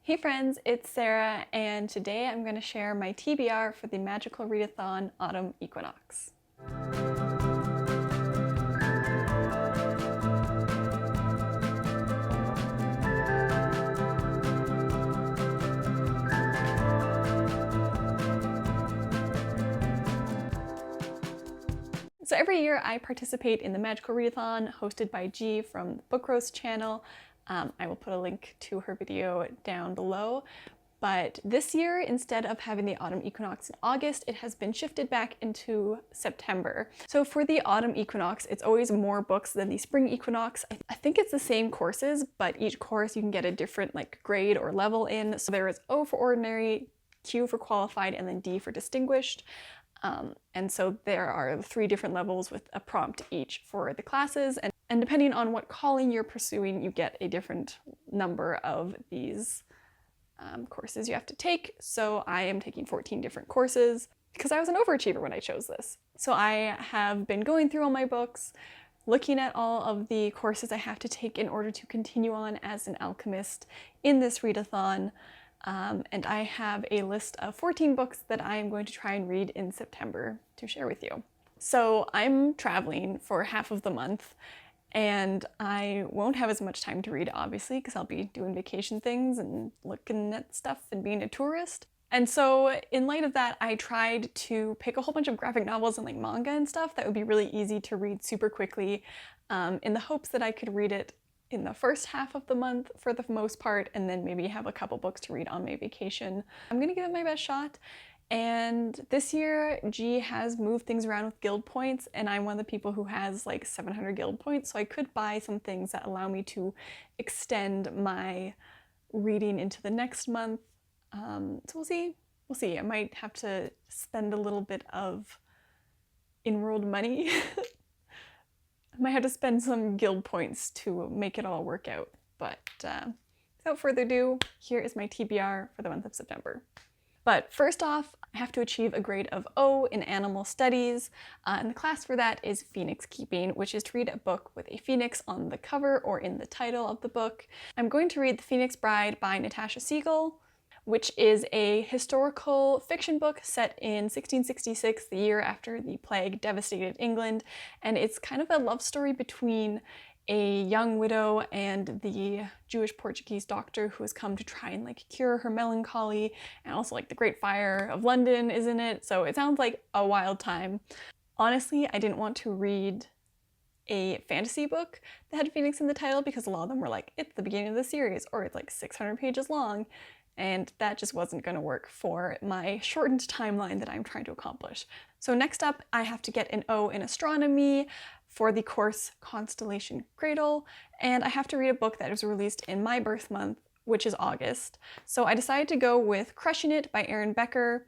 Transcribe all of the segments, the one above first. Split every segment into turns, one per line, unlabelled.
Hey friends, it's Sarah, and today I'm going to share my TBR for the Magical Readathon Autumn Equinox. So every year I participate in the Magical Readathon hosted by G from the Book Roast channel. I will put a link to her video down below. But this year, instead of having the Autumn Equinox in August, it has been shifted back into September. So for the Autumn Equinox, it's always more books than the Spring Equinox. I think it's the same courses, but each course you can get a different grade or level in. So there is O for Ordinary, Q for Qualified, and then D for Distinguished. And so there are 3 different levels with a prompt each for the classes. And depending on what calling you're pursuing, you get a different number of these courses you have to take. So I am taking 14 different courses because I was an overachiever when I chose this. So I have been going through all my books, looking at all of the courses I have to take in order to continue on as an alchemist in this readathon. And I have a list of 14 books that I am going to try and read in September to share with you. So I'm traveling for half of the month, and I won't have as much time to read, obviously, because I'll be doing vacation things and looking at stuff and being a tourist. And so in light of that, I tried to pick a whole bunch of graphic novels and manga and stuff that would be really easy to read super quickly, in the hopes that I could read it in the first half of the month for the most part, and then maybe have a couple books to read on my vacation. I'm gonna give it my best shot. And this year, G has moved things around with guild points, and I'm one of the people who has 700 guild points, so I could buy some things that allow me to extend my reading into the next month. So we'll see. We'll see. I might have to spend a little bit of in-world money. I might have to spend some guild points to make it all work out. But without further ado, here is my TBR for the month of September. But first off, I have to achieve a grade of O in animal studies, and the class for that is Phoenix Keeping, which is to read a book with a phoenix on the cover or in the title of the book. I'm going to read The Phoenix Bride by Natasha Siegel, which is a historical fiction book set in 1666, the year after the plague devastated England, and it's kind of a love story between a young widow and the Jewish Portuguese doctor who has come to try and cure her melancholy, and also the Great Fire of London is in it, so it sounds like a wild time. Honestly, I didn't want to read a fantasy book that had Phoenix in the title because a lot of them were it's the beginning of the series, or it's 600 pages long, and that just wasn't going to work for my shortened timeline that I'm trying to accomplish. So next up, I have to get an O in astronomy for the course Constellation Cradle, and I have to read a book that was released in my birth month, which is August. So I decided to go with Crushing It by Erin Becker.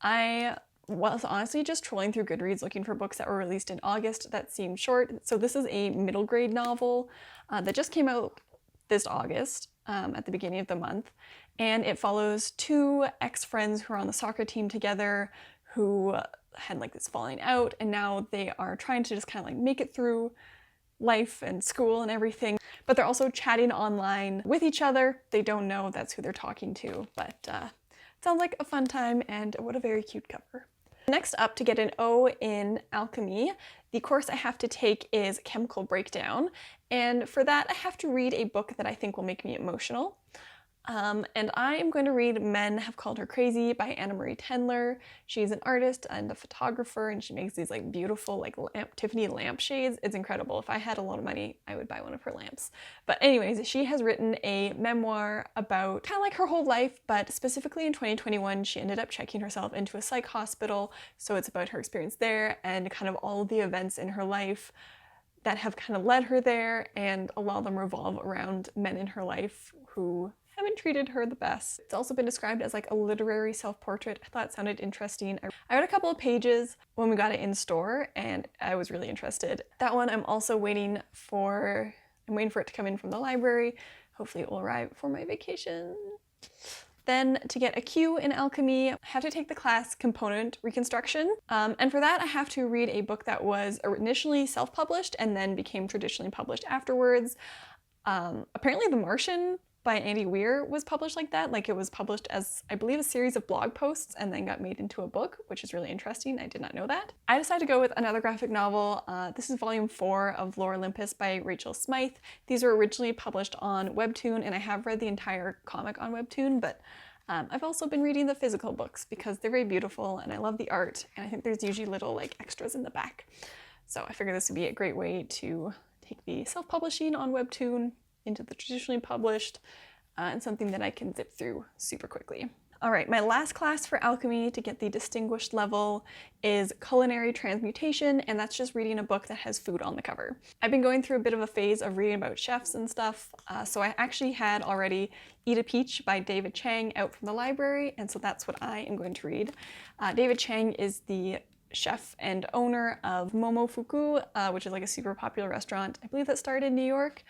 I was honestly just trolling through Goodreads looking for books that were released in August that seemed short. So this is a middle grade novel that just came out this August, at the beginning of the month, and it follows 2 ex-friends who are on the soccer team together who had this falling out, and now they are trying to just kind of make it through life and school and everything, but they're also chatting online with each other. They don't know that's who they're talking to, but it sounds like a fun time, and what a very cute cover. Next up, to get an O in Alchemy, the course I have to take is Chemical Breakdown, and for that I have to read a book that I think will make me emotional. And I am going to read Men Have Called Her Crazy by Anna Marie Tendler. She's an artist and a photographer, and she makes these beautiful Tiffany lampshades. It's incredible. If I had a lot of money, I would buy one of her lamps. But anyways, she has written a memoir about kind of her whole life, but specifically in 2021, she ended up checking herself into a psych hospital. So it's about her experience there and kind of all of the events in her life that have kind of led her there, and a lot of them revolve around men in her life who haven't treated her the best. It's also been described as a literary self-portrait. I thought it sounded interesting. I read a couple of pages when we got it in store, and I was really interested. That one I'm also waiting for it to come in from the library. Hopefully it will arrive for my vacation. Then to get a Q in Alchemy, I have to take the class Component Reconstruction. And for that, I have to read a book that was initially self-published and then became traditionally published afterwards. Apparently The Martian by Andy Weir was published like that. Like, it was published as, I believe, a series of blog posts and then got made into a book, which is really interesting. I did not know that. I decided to go with another graphic novel. This is volume 4 of Lore Olympus by Rachel Smythe. These were originally published on Webtoon, and I have read the entire comic on Webtoon, but I've also been reading the physical books because they're very beautiful and I love the art, and I think there's usually little like extras in the back. So I figured this would be a great way to take the self-publishing on Webtoon into the traditionally published, and something that I can zip through super quickly. All right, my last class for alchemy to get the distinguished level is culinary transmutation, and that's just reading a book that has food on the cover. I've been going through a bit of a phase of reading about chefs and stuff, so I actually had already Eat a Peach by David Chang out from the library, and so that's what I am going to read. David Chang is the chef and owner of Momofuku, which is like a super popular restaurant. I believe that started in New York.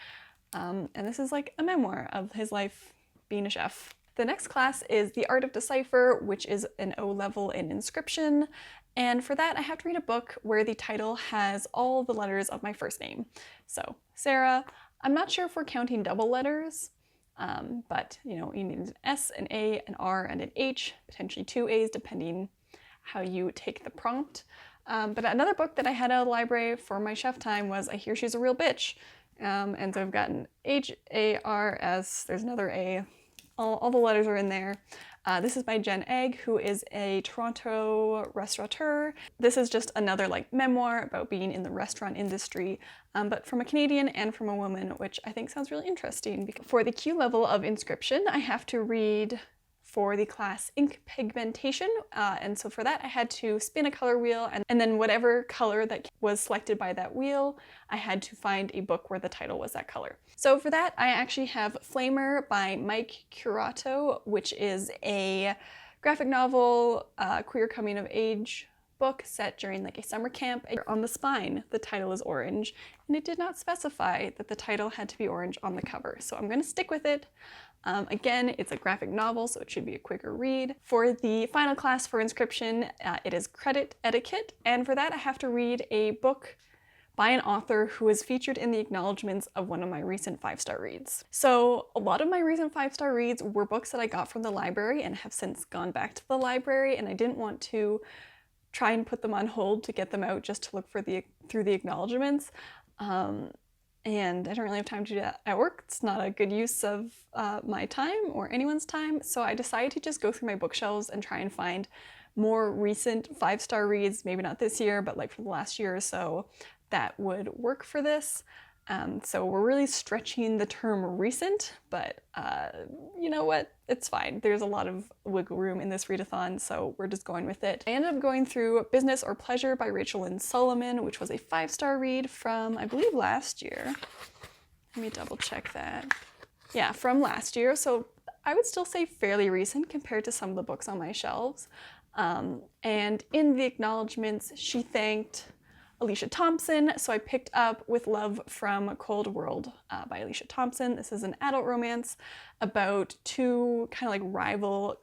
And this is like a memoir of his life being a chef. The next class is The Art of Decipher, which is an O level in Inscription. And for that, I have to read a book where the title has all the letters of my first name. So, Sarah. I'm not sure if we're counting double letters, but you know, you need an S, an A, an R, and an H, potentially 2 A's, depending how you take the prompt. But another book that I had out of the library for my chef time was I Hear She's a Real Bitch. And so I've gotten H-A-R-S, there's another A, all the letters are in there. This is by Jen Egg, who is a Toronto restaurateur. This is just another like memoir about being in the restaurant industry, but from a Canadian and from a woman, which I think sounds really interesting. For the Q level of Inscription, I have to read for the class ink pigmentation, and so for that I had to spin a color wheel, and then whatever color that was selected by that wheel, I had to find a book where the title was that color. So for that I actually have Flamer by Mike Curato, which is a graphic novel, queer coming of age book set during like a summer camp. On the spine the title is orange, and it did not specify that the title had to be orange on the cover, so I'm going to stick with it. Again, it's a graphic novel, so it should be a quicker read. For the final class for Inscription, it is Credit Etiquette, and for that I have to read a book by an author who is featured in the acknowledgements of one of my recent 5-star reads. So a lot of my recent 5-star reads were books that I got from the library and have since gone back to the library, and I didn't want to try and put them on hold to get them out just to look for through the acknowledgements. And I don't really have time to do that at work. It's not a good use of my time or anyone's time. So I decided to just go through my bookshelves and try and find more recent 5-star reads, maybe not this year, but like for the last year or so, that would work for this. So we're really stretching the term recent, but you know what? It's fine. There's a lot of wiggle room in this readathon, so we're just going with it. I ended up going through Business or Pleasure by Rachel Lynn Solomon, which was a 5-star read from, I believe, last year. Let me double check that. Yeah, from last year, so I would still say fairly recent compared to some of the books on my shelves. And in the acknowledgements, she thanked Alicia Thompson, so I picked up With Love from Cold World by Alicia Thompson. This is an adult romance about two kind of like rival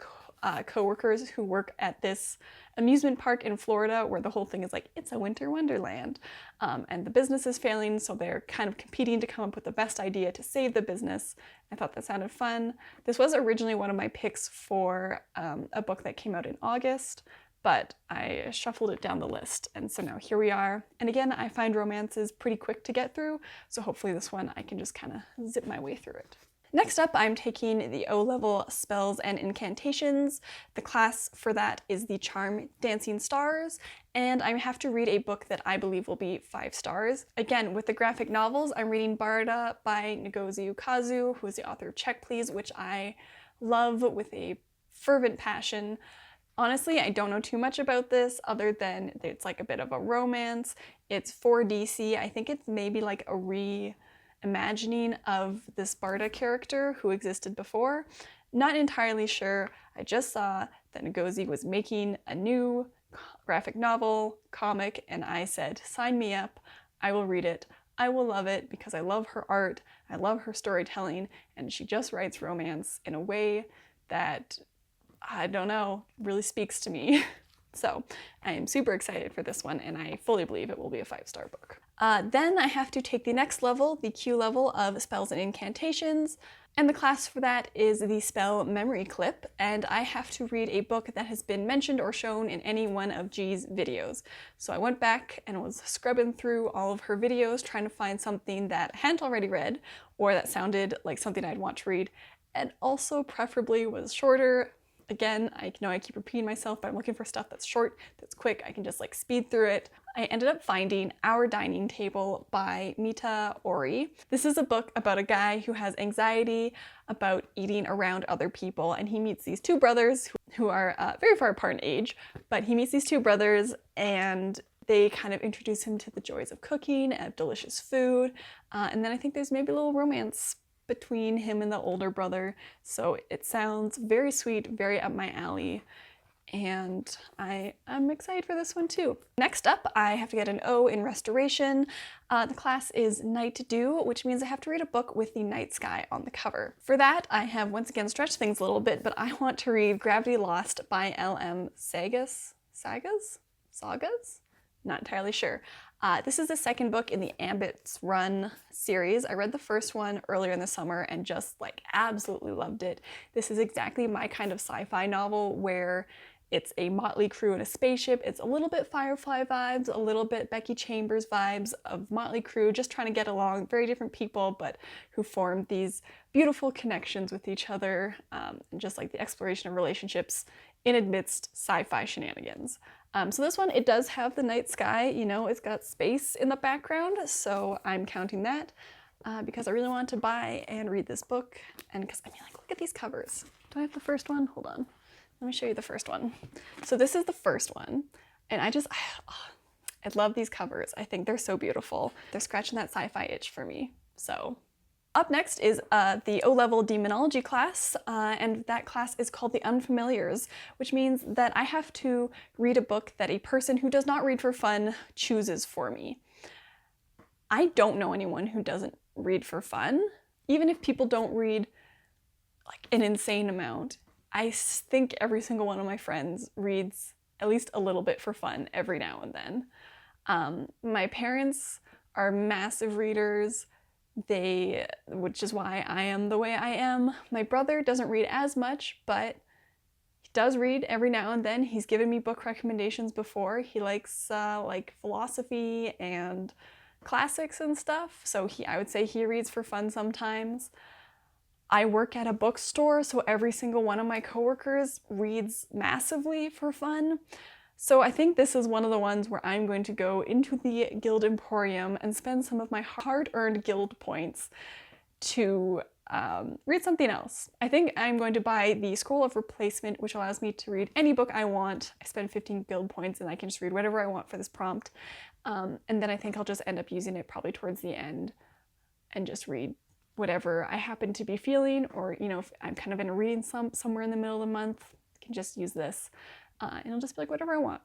co-workers who work at this amusement park in Florida where the whole thing is like, it's a winter wonderland. And the business is failing, so they're kind of competing to come up with the best idea to save the business. I thought that sounded fun. This was originally one of my picks for a book that came out in August, but I shuffled it down the list, and so now here we are. And again, I find romances pretty quick to get through, so hopefully this one I can just kind of zip my way through it. Next up, I'm taking the O-level Spells and Incantations. The class for that is the Charm Dancing Stars, and I have to read a book that I believe will be 5 stars. Again, with the graphic novels, I'm reading Barda by Ngozi Ukazu, who is the author of Check Please, which I love with a fervent passion. Honestly, I don't know too much about this other than it's like a bit of a romance. It's for DC. I think it's maybe like a reimagining of this Barda character who existed before. Not entirely sure. I just saw that Ngozi was making a new graphic novel, comic, and I said, sign me up. I will read it. I will love it because I love her art. I love her storytelling, and she just writes romance in a way that, I don't know, really speaks to me. So I am super excited for this one, and I fully believe it will be a 5-star book. Then I have to take the next level, the Q level of Spells and Incantations. And the class for that is the spell Memory Clip, and I have to read a book that has been mentioned or shown in any one of G's videos. So I went back and was scrubbing through all of her videos, trying to find something that I hadn't already read, or that sounded like something I'd want to read, and also preferably was shorter. Again, I know I keep repeating myself, but I'm looking for stuff that's short, that's quick, I can just like speed through it. I ended up finding Our Dining Table by Mita Ori. This is a book about a guy who has anxiety about eating around other people, and he meets these two brothers who are very far apart in age, but he meets these two brothers and they kind of introduce him to the joys of cooking and delicious food, and then I think there's maybe a little romance between him and the older brother, so it sounds very sweet, very up my alley, and I'm excited for this one too. Next up, I have to get an O in Restoration. The class is Night Dew, which means I have to read a book with the night sky on the cover. For that, I have once again stretched things a little bit, but I want to read Gravity Lost by L.M. Sagas? Not entirely sure. This is the second book in the Ambit's Run series. I read the first one earlier in the summer and just like absolutely loved it. This is exactly my kind of sci-fi novel where it's a motley crew in a spaceship. It's a little bit Firefly vibes, a little bit Becky Chambers vibes of motley crew, just trying to get along, very different people, but who form these beautiful connections with each other, and just like the exploration of relationships in amidst sci-fi shenanigans. So this one, it does have the night sky, you know, it's got space in the background, so I'm counting that because I really want to buy and read this book, and because I mean, like, look at these covers. Do I have the first one? Hold on. Let me show you the first one. So this is the first one, and I love these covers. I think they're so beautiful. They're scratching that sci-fi itch for me, so. Up next is the O-level Demonology class, and that class is called The Unfamiliars, which means that I have to read a book that a person who does not read for fun chooses for me. I don't know anyone who doesn't read for fun. Even if people don't read like an insane amount, I think every single one of my friends reads at least a little bit for fun every now and then. My parents are massive readers, which is why I am the way I am. My brother doesn't read as much, but he does read every now and then. He's given me book recommendations before. He likes like philosophy and classics and stuff, so I would say he reads for fun sometimes. I work at a bookstore, so every single one of my coworkers reads massively for fun. So I think this is one of the ones where I'm going to go into the Guild Emporium and spend some of my hard-earned guild points to read something else. I think I'm going to buy the Scroll of Replacement, which allows me to read any book I want. I spend 15 guild points and I can just read whatever I want for this prompt. And then I think I'll just end up using it probably towards the end and just read whatever I happen to be feeling, or, you know, if I'm kind of in a reading slump somewhere in the middle of the month, I can just use this. And it'll just be like whatever I want.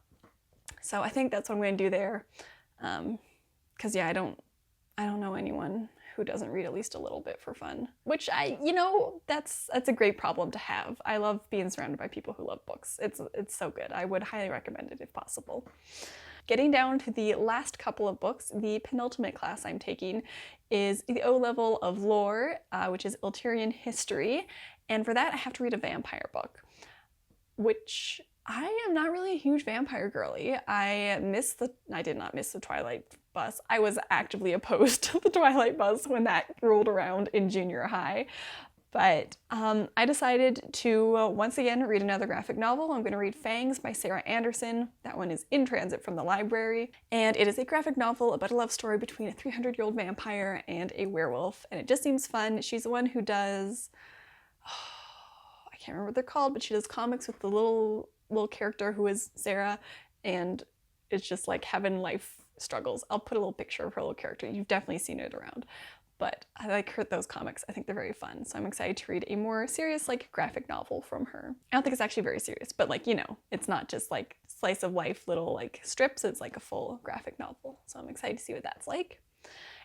So I think that's what I'm going to do there. Because yeah, I don't know anyone who doesn't read at least a little bit for fun, which that's a great problem to have. I love being surrounded by people who love books. It's so good. I would highly recommend it if possible. Getting down to the last couple of books, the penultimate class I'm taking is the O-level of Lore, which is Iltyrian History. And for that, I have to read a vampire book, which I am not really a huge vampire girly. I did not miss the Twilight bus. I was actively opposed to the Twilight bus when that rolled around in junior high. But I decided to once again read another graphic novel. I'm going to read Fangs by Sarah Anderson. That one is in transit from the library. And it is a graphic novel about a love story between a 300-year-old vampire and a werewolf. And it just seems fun. She's the one who does, I can't remember what they're called, but she does comics with the little character who is Sarah. And it's just like heaven life struggles. I'll put a little picture of her little character. You've definitely seen it around. But I like those comics. I think they're very fun. So I'm excited to read a more serious, like, graphic novel from her. I don't think it's actually very serious, but like, you know, it's not just like slice of life little like strips. It's like a full graphic novel. So I'm excited to see what that's like.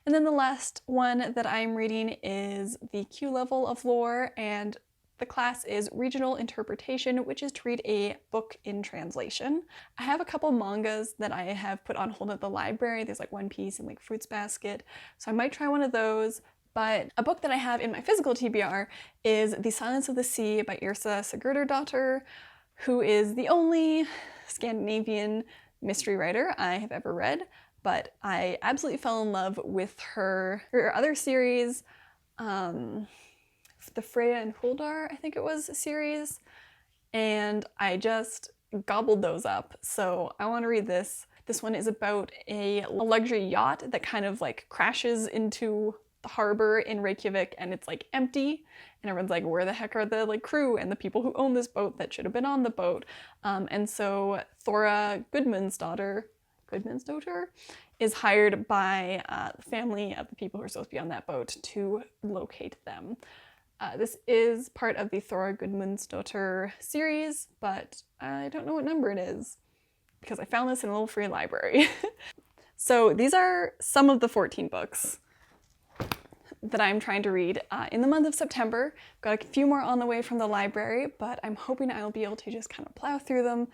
And then the last one that I'm reading is the Q level of Lore, and the class is Regional Interpretation, which is to read a book in translation. I have a couple mangas that I have put on hold at the library. There's like One Piece and like Fruits Basket. So I might try one of those, But a book that I have in my physical TBR is The Silence of the Sea by Yrsa Sigurðardóttir, who is the only Scandinavian mystery writer I have ever read, but I absolutely fell in love with her other series, the Freya and Huldar, I think it was, series, and I just gobbled those up. So I want to read this. This one is about a luxury yacht that kind of like crashes into the harbor in Reykjavik, and it's like empty, and everyone's like, where the heck are the like crew and the people who own this boat that should have been on the boat? And so Thora Goodman's daughter is hired by the family of the people who are supposed to be on that boat to locate them. This is part of the Thora Goodman's series, but I don't know what number it is because I found this in a little free library. So these are some of the 14 books that I'm trying to read in the month of September. Got a few more on the way from the library, but I'm hoping I'll be able to just kind of plow through them,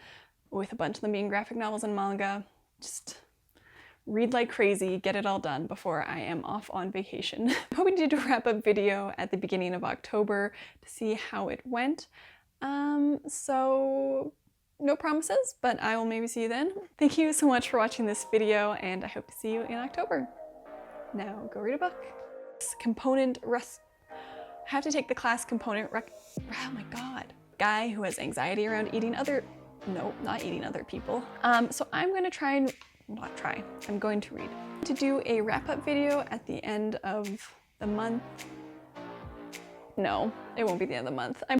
with a bunch of them being graphic novels and manga. Just read like crazy, get it all done before I am off on vacation. I'm hoping to do a wrap-up video at the beginning of October to see how it went. So no promises, but I will maybe see you then. Thank you so much for watching this video, and I hope to see you in October. Now go read a book. I have to take the class component oh my god. Guy who has anxiety around not eating other people. So I'm gonna I'm going to read. To do a wrap-up video at the end of the month. No, it won't be the end of the month.